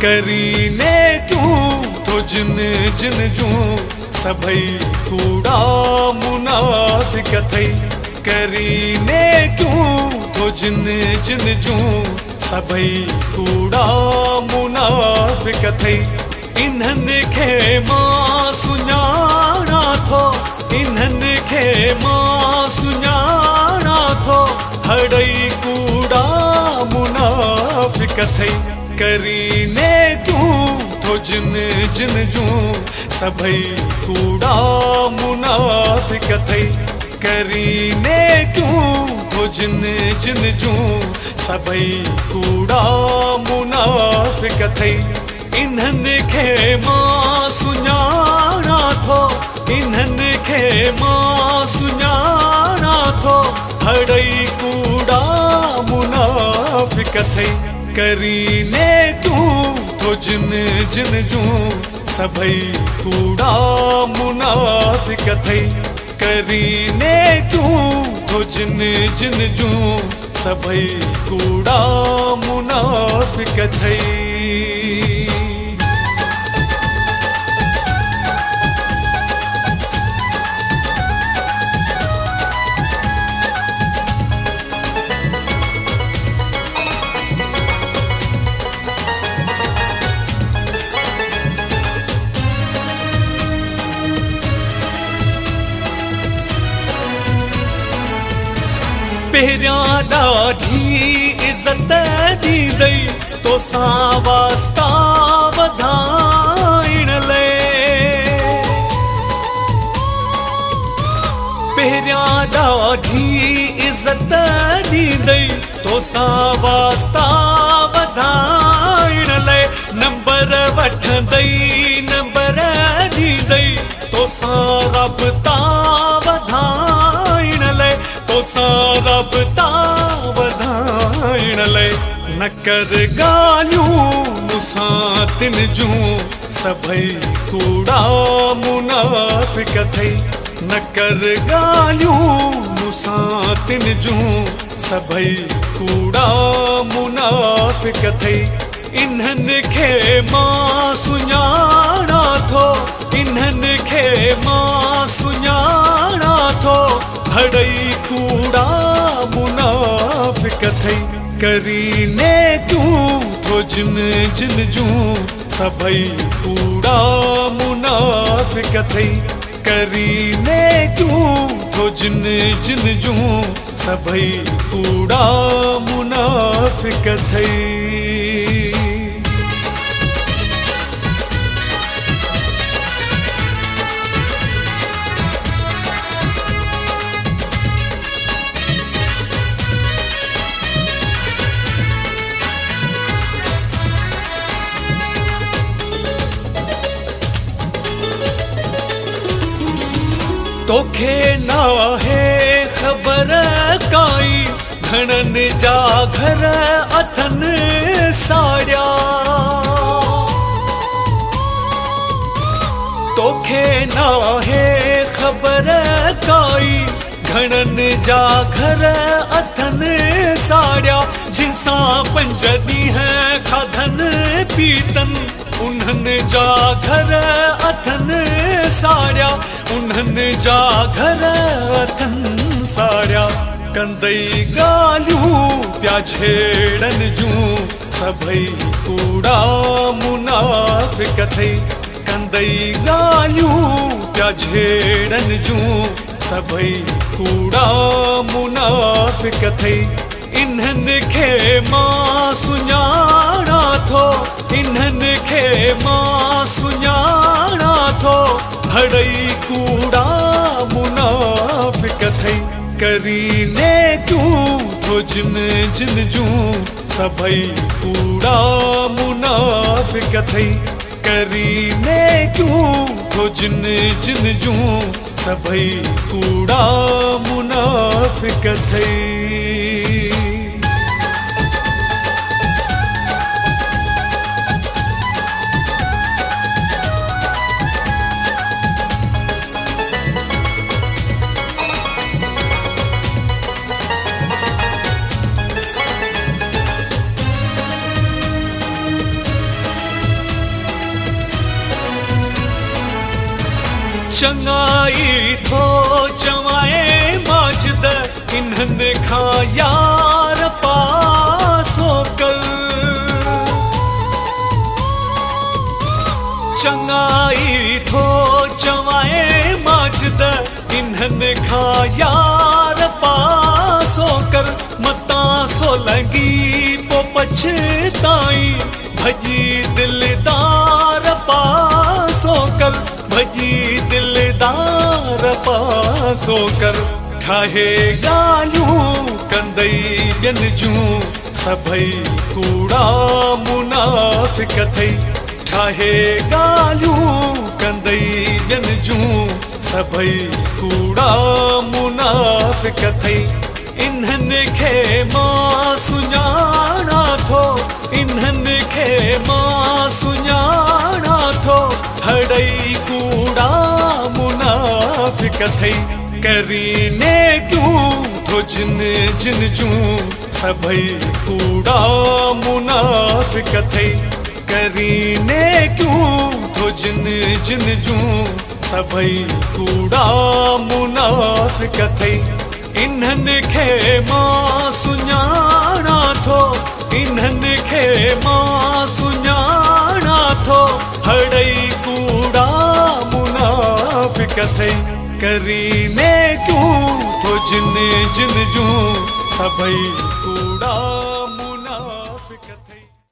करीने क्यों तो जिन जिन जूं सभई कूड़ा मुनाफिक थई। करीने क्यों तो जिन जिन जूं सभई कूड़ा मुनाफिक थई। इन्हनि खे मां सुञाणा थो, इन्हनि खे मां सुञाणा थो, हड़ई कूड़ा मुनाफिक थई। करीने क्यों तो जिन जिन जूं सभई कूड़ा मुनाफिक थई। करीने क्यों तो जिन जिन जूं सभई कूड़ा मुनाफिक थई। इन्हनि खे मां सुञाणा थो, इन्हनि खे मां सुञाणा थो, हड़ई कूड़ा मुनाफिक थई। करीने क्यों तो जिन जिन जूं सभई कूड़ा मुनाफिक थई। करीने क्यों तो जिन जिन जूं सभई कूड़ा मुनाफिक थई। पहिरियां ॾाढी इज़त ॾींदई तोसां वास्ता वधाइण लाइ। पहिरियां ॾाढी इज़त ॾींदई तोसां वास्ता वधाइण लाइ। नंबर वठंदई नंबर ॾींदई तोसां राबता वधाइण लाइ, तोसां राबता वधाइण लाइ। न कर ॻाल्हियूं मूंसां तिन जूं सभई कूड़ा मुनाफिक थई। न कर ॻाल्हियूं मूंसां तिन जूं सभई कूड़ा मुनाफिक थई। इन्हनि खे मां सुञाणा थो, इन्हनि खे मां सुञाणा थो, हड़ई कूड़ा मुनाफिक थई। करीने क्यों तो जिन जिन जूं सभई कूड़ा मुनाफिक थई। करीने क्यों तो जिन जिन जूं सभई कूड़ा मुनाफिक थई। तोखे नाहे ख़बर काई घणनि जा घर अथनि साड़िया। तोखे नाहे ख़बर काई घणनि जा घर अथनि साड़िया। जिनसां 5 ॾींहं खाधनि पीतनि उन्हनि जा घर अथनि साड़िया, उन्हनि जा घर अथनि साड़िया। कंदई ॻाल्हियूं पिया छेड़नि जूं सभई कूड़ा मुनाफिक थई। कंदई ॻाल्हियूं पिया छेड़नि जूं सभई कूड़ा मुनाफिक थई। इन्हनि खे मां सुञाणा थो, इन्हनि खे मां सुञाणा थो, हड़ई कूड़ा मुनाफिक थई। करीने क्यों तो जिन जिन जूं सभई कूड़ा मुनाफिक थई। करीने क्यों तो जिन जिन जूं सभई कूड़ा मुनाफिक थई। चङाई थो चवाए माजिद इन्हनि खां यार पासो कर चङाई थो चवाए माजिद इन्हनि खां यार पासो कर मतां सो लॻी पो पछताई भॼी दिलदार पासो कर भॼी दिलदार पासो कर ठाहे ॻाल्हियूं कंदई ॿियनि जूं सभई कूड़ा मुनाफ़िक थई ठाहे ॻाल्हियूं कंदई ॿियनि जूं सभई कूड़ा मुनाफ़िक थई इन्हनि खे मां सुञाणा थो इन्हनि खे मां सुञाणा थो हड़ई कूड़ा मुनाफ़िक थई करीने क्यों थो जिन जिन जूं सभई कूड़ा मुनाफ़िक थई करीने क्यों थो जिन जिन जूं सभई कूड़ा मुनाफ़िक थई इन्हनि खे मां सुञाणा थो इन्हनि खे मां सुञाणा थो हड़ई कूड़ा मुनाफ़िक थई करीने क्यों थो जिन जिन जूं सभई कूड़ा